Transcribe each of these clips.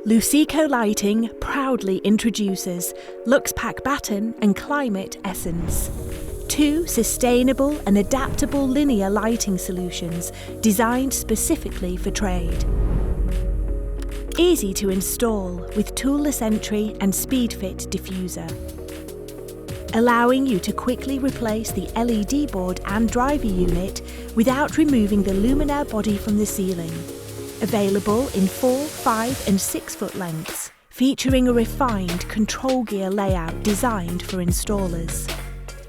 Luceco Lighting proudly introduces Luxpack Batten and Climate Essence, two sustainable and adaptable linear lighting solutions designed specifically for trade. Easy to install with Toolless entry and Speedfit diffuser, allowing you to quickly replace the LED board and driver unit without removing the luminaire body from the ceiling. Available in 4, 5 and 6 foot lengths, featuring a refined control gear layout designed for installers.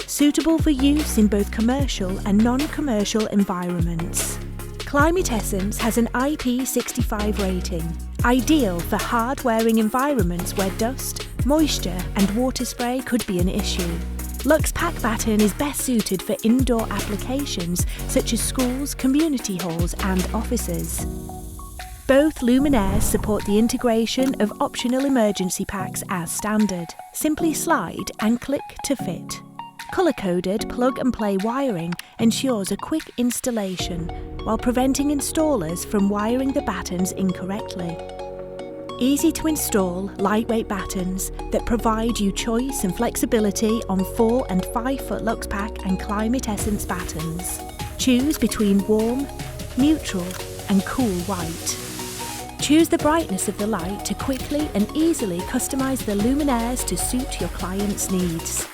Suitable for use in both commercial and non-commercial environments. Climate Essence has an IP65 rating, ideal for hard-wearing environments where dust, moisture and water spray could be an issue. Luxpack Batten is best suited for indoor applications such as schools, community halls and offices. Both luminaires support the integration of optional emergency packs as standard. Simply slide and click to fit. Colour-coded plug-and-play wiring ensures a quick installation while preventing installers from wiring the battens incorrectly. Easy to install, lightweight battens that provide you choice and flexibility on 4 and 5 foot Luxpack and Climate Essence battens. Choose between warm, neutral and cool white. Choose the brightness of the light to quickly and easily customise the luminaires to suit your client's needs.